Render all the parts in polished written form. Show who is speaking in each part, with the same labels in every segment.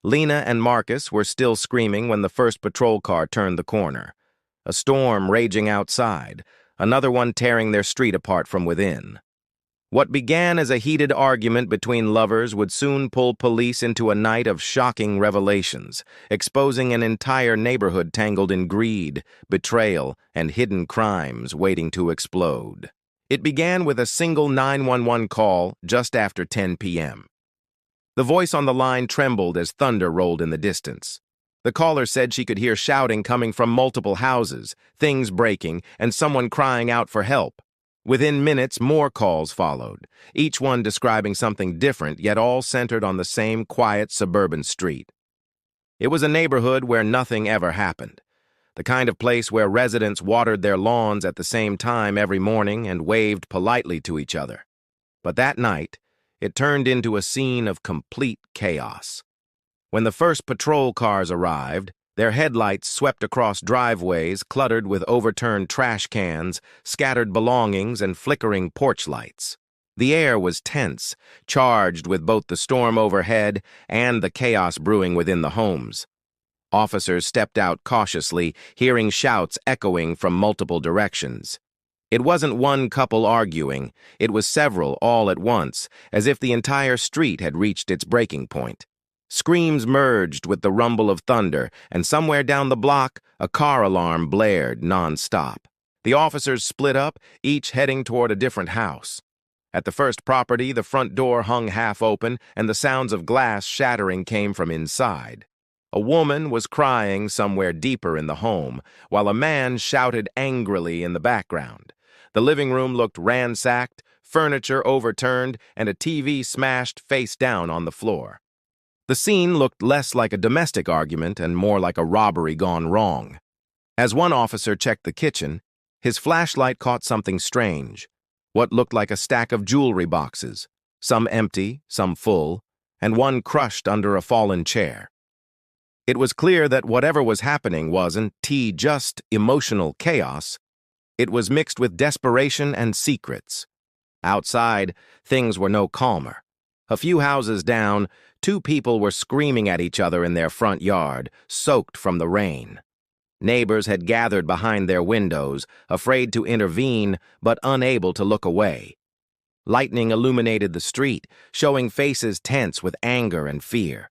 Speaker 1: Lena and Marcus were still screaming when the first patrol car turned the corner. A storm raging outside, another one tearing their street apart from within. What began as a heated argument between lovers would soon pull police into a night of shocking revelations, exposing an entire neighborhood tangled in greed, betrayal, and hidden crimes waiting to explode. It began with a single 911 call just after 10 p.m. The voice on the line trembled as thunder rolled in the distance. The caller said she could hear shouting coming from multiple houses, things breaking, and someone crying out for help. Within minutes, more calls followed, each one describing something different, yet all centered on the same quiet suburban street. It was a neighborhood where nothing ever happened, the kind of place where residents watered their lawns at the same time every morning and waved politely to each other. But that night, it turned into a scene of complete chaos. When the first patrol cars arrived, their headlights swept across driveways cluttered with overturned trash cans, scattered belongings, and flickering porch lights. The air was tense, charged with both the storm overhead and the chaos brewing within the homes. Officers stepped out cautiously, hearing shouts echoing from multiple directions. It wasn't one couple arguing, it was several all at once, as if the entire street had reached its breaking point. Screams merged with the rumble of thunder, and somewhere down the block, a car alarm blared non-stop. The officers split up, each heading toward a different house. At the first property, the front door hung half open, and the sounds of glass shattering came from inside. A woman was crying somewhere deeper in the home, while a man shouted angrily in the background. The living room looked ransacked, furniture overturned, and a TV smashed face down on the floor. The scene looked less like a domestic argument and more like a robbery gone wrong. As one officer checked the kitchen, his flashlight caught something strange, what looked like a stack of jewelry boxes, some empty, some full, and one crushed under a fallen chair. It was clear that whatever was happening wasn't just emotional chaos. It was mixed with desperation and secrets. Outside, things were no calmer. A few houses down, two people were screaming at each other in their front yard, soaked from the rain. Neighbors had gathered behind their windows, afraid to intervene but unable to look away. Lightning illuminated the street, showing faces tense with anger and fear.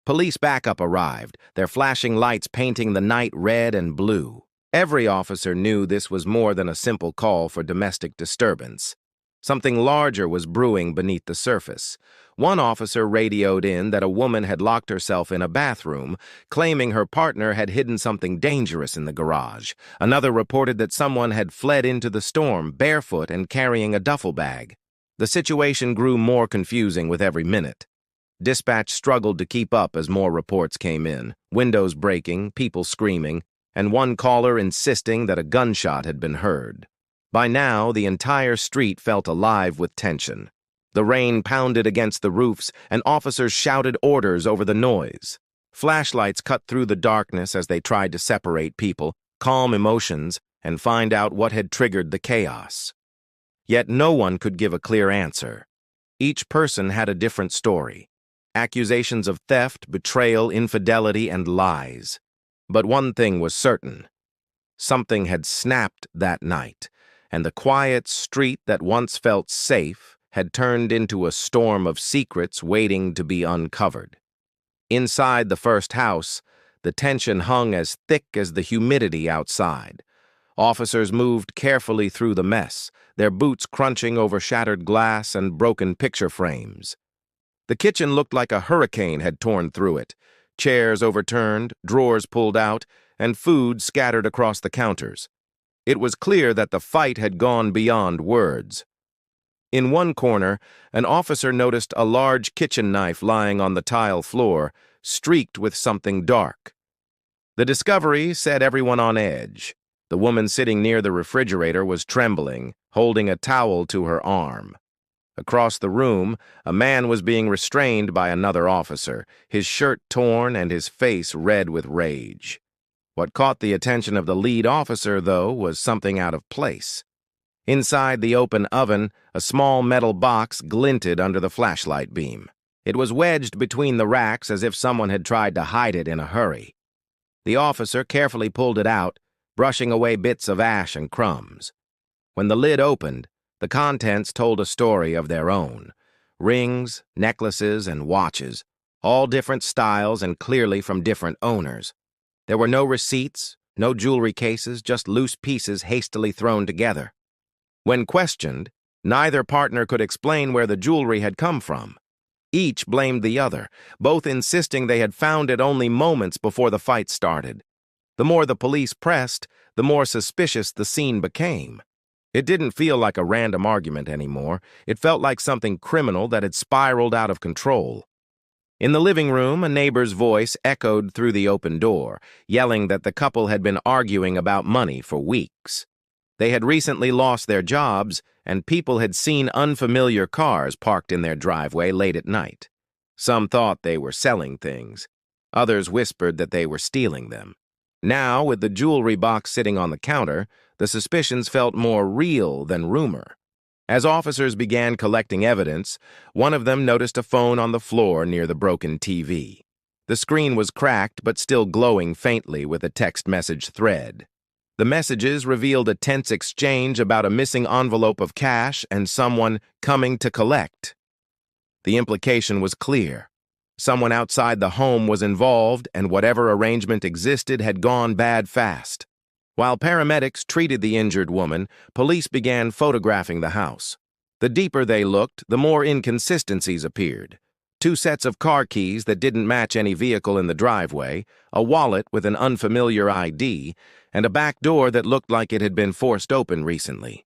Speaker 1: Police backup arrived, their flashing lights painting the night red and blue. Every officer knew this was more than a simple call for domestic disturbance. Something larger was brewing beneath the surface. One officer radioed in that a woman had locked herself in a bathroom, claiming her partner had hidden something dangerous in the garage. Another reported that someone had fled into the storm, barefoot and carrying a duffel bag. The situation grew more confusing with every minute. Dispatch struggled to keep up as more reports came in, windows breaking, people screaming, and one caller insisting that a gunshot had been heard. By now, the entire street felt alive with tension. The rain pounded against the roofs, and officers shouted orders over the noise. Flashlights cut through the darkness as they tried to separate people, calm emotions, and find out what had triggered the chaos. Yet no one could give a clear answer. Each person had a different story. Accusations of theft, betrayal, infidelity, and lies. But one thing was certain. Something had snapped that night, and the quiet street that once felt safe had turned into a storm of secrets waiting to be uncovered. Inside the first house, the tension hung as thick as the humidity outside. Officers moved carefully through the mess, their boots crunching over shattered glass and broken picture frames. The kitchen looked like a hurricane had torn through it. Chairs overturned, drawers pulled out, and food scattered across the counters. It was clear that the fight had gone beyond words. In one corner, an officer noticed a large kitchen knife lying on the tile floor, streaked with something dark. The discovery set everyone on edge. The woman sitting near the refrigerator was trembling, holding a towel to her arm. Across the room, a man was being restrained by another officer, his shirt torn and his face red with rage. What caught the attention of the lead officer, though, was something out of place. Inside the open oven, a small metal box glinted under the flashlight beam. It was wedged between the racks as if someone had tried to hide it in a hurry. The officer carefully pulled it out, brushing away bits of ash and crumbs. When the lid opened, the contents told a story of their own. Rings, necklaces, and watches, all different styles and clearly from different owners. There were no receipts, no jewelry cases, just loose pieces hastily thrown together. When questioned, neither partner could explain where the jewelry had come from. Each blamed the other, both insisting they had found it only moments before the fight started. The more the police pressed, the more suspicious the scene became. It didn't feel like a random argument anymore. It felt like something criminal that had spiraled out of control. In the living room, a neighbor's voice echoed through the open door, yelling that the couple had been arguing about money for weeks. They had recently lost their jobs, and people had seen unfamiliar cars parked in their driveway late at night. Some thought they were selling things. Others whispered that they were stealing them. Now, with the jewelry box sitting on the counter, the suspicions felt more real than rumor. As officers began collecting evidence, one of them noticed a phone on the floor near the broken TV. The screen was cracked but still glowing faintly with a text message thread. The messages revealed a tense exchange about a missing envelope of cash and someone coming to collect. The implication was clear. Someone outside the home was involved, and whatever arrangement existed had gone bad fast. While paramedics treated the injured woman, police began photographing the house. The deeper they looked, the more inconsistencies appeared. 2 sets of car keys that didn't match any vehicle in the driveway, a wallet with an unfamiliar ID, and a back door that looked like it had been forced open recently.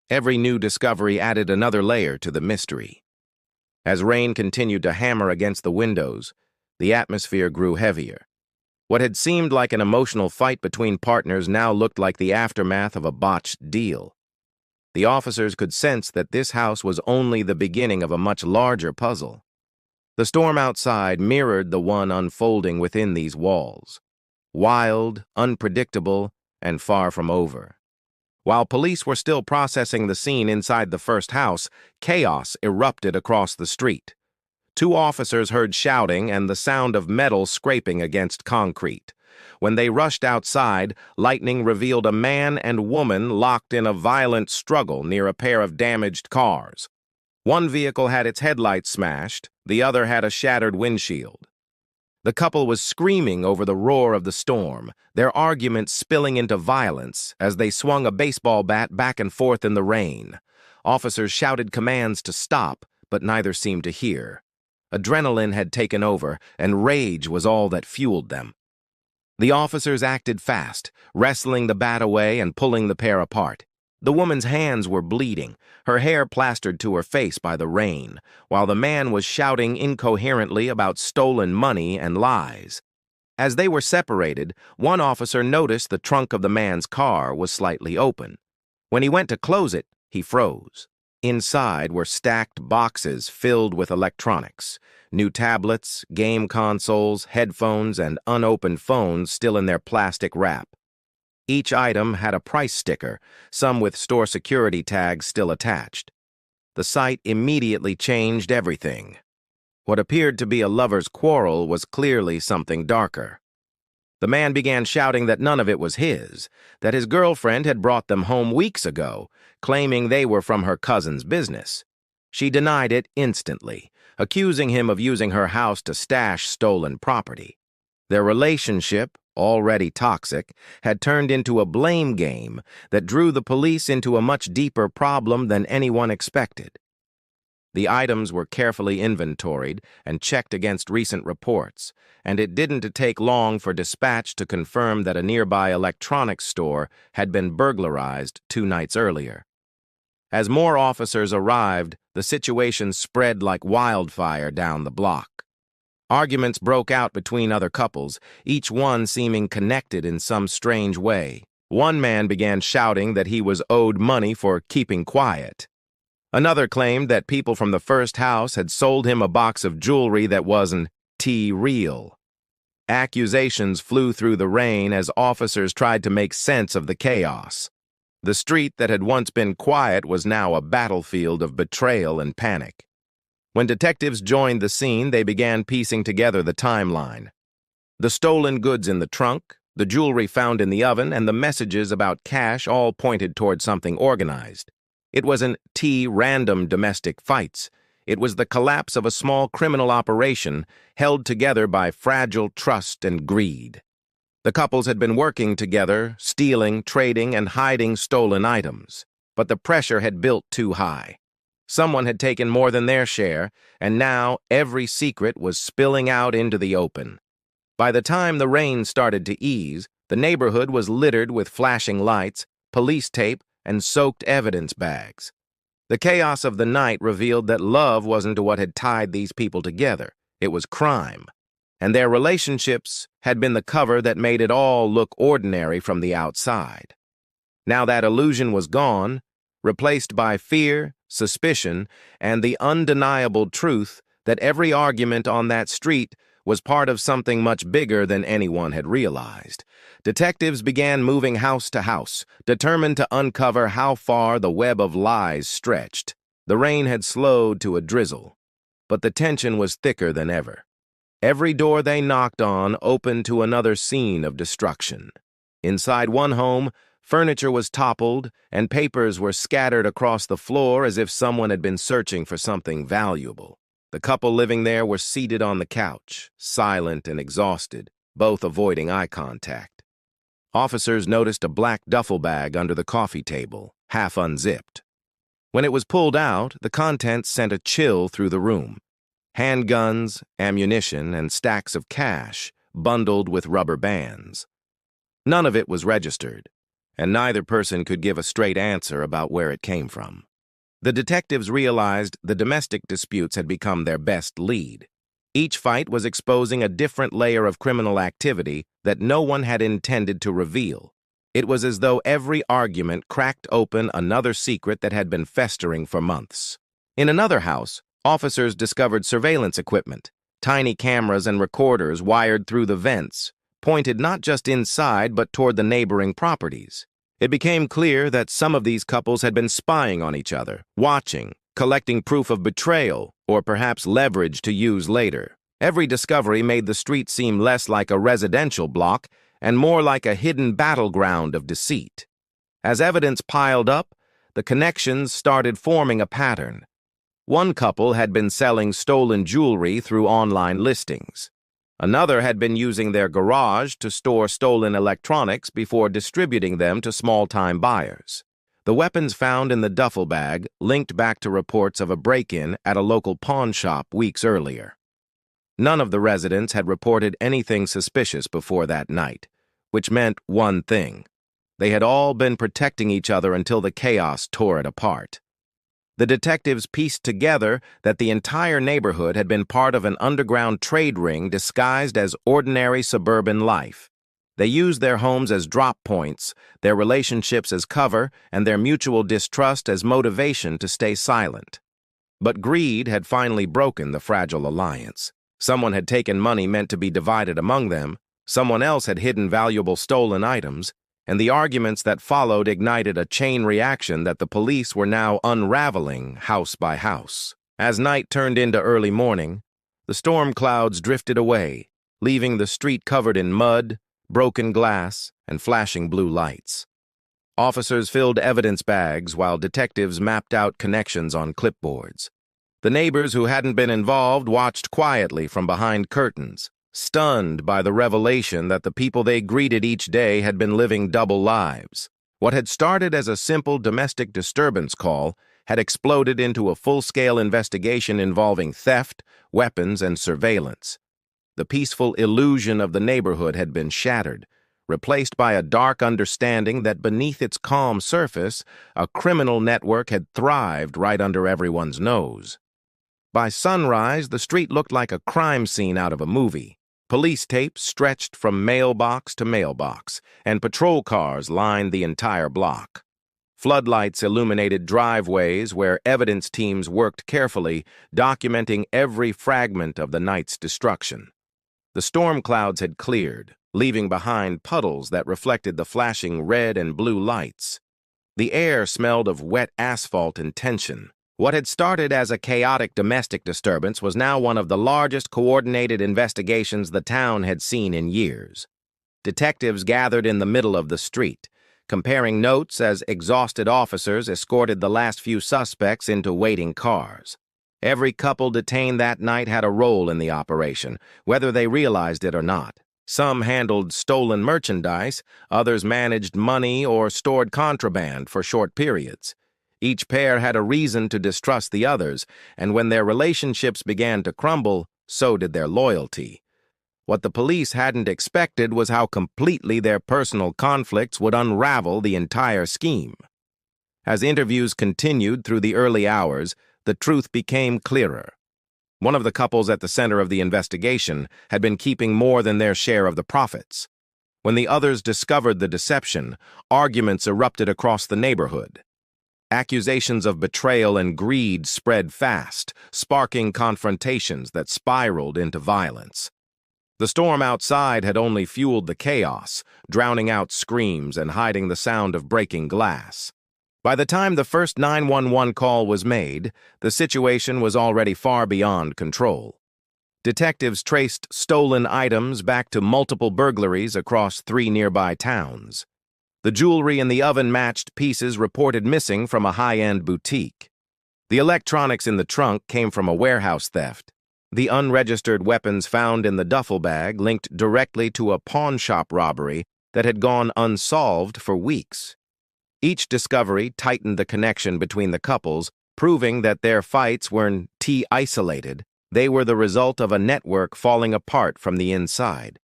Speaker 1: Every new discovery added another layer to the mystery. As rain continued to hammer against the windows, the atmosphere grew heavier. What had seemed like an emotional fight between partners now looked like the aftermath of a botched deal. The officers could sense that this house was only the beginning of a much larger puzzle. The storm outside mirrored the one unfolding within these walls. Wild, unpredictable, and far from over. While police were still processing the scene inside the first house, chaos erupted across the street. 2 officers heard shouting and the sound of metal scraping against concrete. When they rushed outside, lightning revealed a man and woman locked in a violent struggle near a pair of damaged cars. One vehicle had its headlights smashed, the other had a shattered windshield. The couple was screaming over the roar of the storm, their argument spilling into violence as they swung a baseball bat back and forth in the rain. Officers shouted commands to stop, but neither seemed to hear. Adrenaline had taken over, and rage was all that fueled them. The officers acted fast, wrestling the bat away and pulling the pair apart. The woman's hands were bleeding, her hair plastered to her face by the rain, while the man was shouting incoherently about stolen money and lies. As they were separated, one officer noticed the trunk of the man's car was slightly open. When he went to close it, he froze. Inside were stacked boxes filled with electronics, new tablets, game consoles, headphones, and unopened phones still in their plastic wrap. Each item had a price sticker, some with store security tags still attached. The sight immediately changed everything. What appeared to be a lover's quarrel was clearly something darker. The man began shouting that none of it was his, that his girlfriend had brought them home weeks ago, claiming they were from her cousin's business. She denied it instantly, accusing him of using her house to stash stolen property. Their relationship, already toxic, had turned into a blame game that drew the police into a much deeper problem than anyone expected. The items were carefully inventoried and checked against recent reports, and it didn't take long for dispatch to confirm that a nearby electronics store had been burglarized 2 nights earlier. As more officers arrived, the situation spread like wildfire down the block. Arguments broke out between other couples, each one seeming connected in some strange way. One man began shouting that he was owed money for keeping quiet. Another claimed that people from the first house had sold him a box of jewelry that wasn't real. Accusations flew through the rain as officers tried to make sense of the chaos. The street that had once been quiet was now a battlefield of betrayal and panic. When detectives joined the scene, they began piecing together the timeline. The stolen goods in the trunk, the jewelry found in the oven, and the messages about cash all pointed toward something organized. It wasn't random domestic fights. It was the collapse of a small criminal operation held together by fragile trust and greed. The couples had been working together, stealing, trading, and hiding stolen items. But the pressure had built too high. Someone had taken more than their share, and now every secret was spilling out into the open. By the time the rain started to ease, the neighborhood was littered with flashing lights, police tape, and soaked evidence bags. The chaos of the night revealed that love wasn't what had tied these people together. It was crime. And their relationships had been the cover that made it all look ordinary from the outside. Now that illusion was gone, replaced by fear, suspicion, and the undeniable truth that every argument on that street was part of something much bigger than anyone had realized. Detectives began moving house to house, determined to uncover how far the web of lies stretched. The rain had slowed to a drizzle, but the tension was thicker than ever. Every door they knocked on opened to another scene of destruction. Inside one home, furniture was toppled, and papers were scattered across the floor as if someone had been searching for something valuable. The couple living there were seated on the couch, silent and exhausted, both avoiding eye contact. Officers noticed a black duffel bag under the coffee table, half unzipped. When it was pulled out, the contents sent a chill through the room. Handguns, ammunition, and stacks of cash, bundled with rubber bands. None of it was registered, and neither person could give a straight answer about where it came from. The detectives realized the domestic disputes had become their best lead. Each fight was exposing a different layer of criminal activity that no one had intended to reveal. It was as though every argument cracked open another secret that had been festering for months. In another house, officers discovered surveillance equipment, tiny cameras and recorders wired through the vents, pointed not just inside but toward the neighboring properties. It became clear that some of these couples had been spying on each other, watching, collecting proof of betrayal, or perhaps leverage to use later. Every discovery made the street seem less like a residential block and more like a hidden battleground of deceit. As evidence piled up, the connections started forming a pattern. One couple had been selling stolen jewelry through online listings. Another had been using their garage to store stolen electronics before distributing them to small-time buyers. The weapons found in the duffel bag linked back to reports of a break-in at a local pawn shop weeks earlier. None of the residents had reported anything suspicious before that night, which meant one thing. They had all been protecting each other until the chaos tore it apart. The detectives pieced together that the entire neighborhood had been part of an underground trade ring disguised as ordinary suburban life. They used their homes as drop points, their relationships as cover, and their mutual distrust as motivation to stay silent. But greed had finally broken the fragile alliance. Someone had taken money meant to be divided among them, someone else had hidden valuable stolen items, and the arguments that followed ignited a chain reaction that the police were now unraveling house by house. As night turned into early morning, the storm clouds drifted away, leaving the street covered in mud, broken glass, and flashing blue lights. Officers filled evidence bags while detectives mapped out connections on clipboards. The neighbors who hadn't been involved watched quietly from behind curtains, stunned by the revelation that the people they greeted each day had been living double lives. What had started as a simple domestic disturbance call had exploded into a full-scale investigation involving theft, weapons, and surveillance. The peaceful illusion of the neighborhood had been shattered, replaced by a dark understanding that beneath its calm surface, a criminal network had thrived right under everyone's nose. By sunrise, the street looked like a crime scene out of a movie. Police tape stretched from mailbox to mailbox, and patrol cars lined the entire block. Floodlights illuminated driveways where evidence teams worked carefully, documenting every fragment of the night's destruction. The storm clouds had cleared, leaving behind puddles that reflected the flashing red and blue lights. The air smelled of wet asphalt and tension, What had started as a chaotic domestic disturbance was now one of the largest coordinated investigations the town had seen in years. Detectives gathered in the middle of the street, comparing notes as exhausted officers escorted the last few suspects into waiting cars. Every couple detained that night had a role in the operation, whether they realized it or not. Some handled stolen merchandise, others managed money or stored contraband for short periods. Each pair had a reason to distrust the others, and when their relationships began to crumble, so did their loyalty. What the police hadn't expected was how completely their personal conflicts would unravel the entire scheme. As interviews continued through the early hours, the truth became clearer. One of the couples at the center of the investigation had been keeping more than their share of the profits. When the others discovered the deception, arguments erupted across the neighborhood. Accusations of betrayal and greed spread fast, sparking confrontations that spiraled into violence. The storm outside had only fueled the chaos, drowning out screams and hiding the sound of breaking glass. By the time the first 911 call was made, the situation was already far beyond control. Detectives traced stolen items back to multiple burglaries across 3 nearby towns. The jewelry and the oven-matched pieces reported missing from a high-end boutique. The electronics in the trunk came from a warehouse theft. The unregistered weapons found in the duffel bag linked directly to a pawn shop robbery that had gone unsolved for weeks. Each discovery tightened the connection between the couples, proving that their fights weren't isolated. They were the result of a network falling apart from the inside.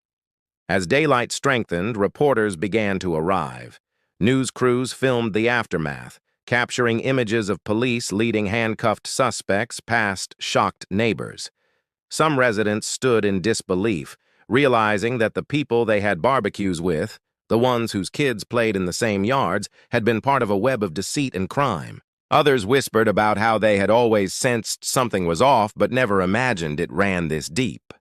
Speaker 1: As daylight strengthened, reporters began to arrive. News crews filmed the aftermath, capturing images of police leading handcuffed suspects past shocked neighbors. Some residents stood in disbelief, realizing that the people they had barbecues with, the ones whose kids played in the same yards, had been part of a web of deceit and crime. Others whispered about how they had always sensed something was off but never imagined it ran this deep.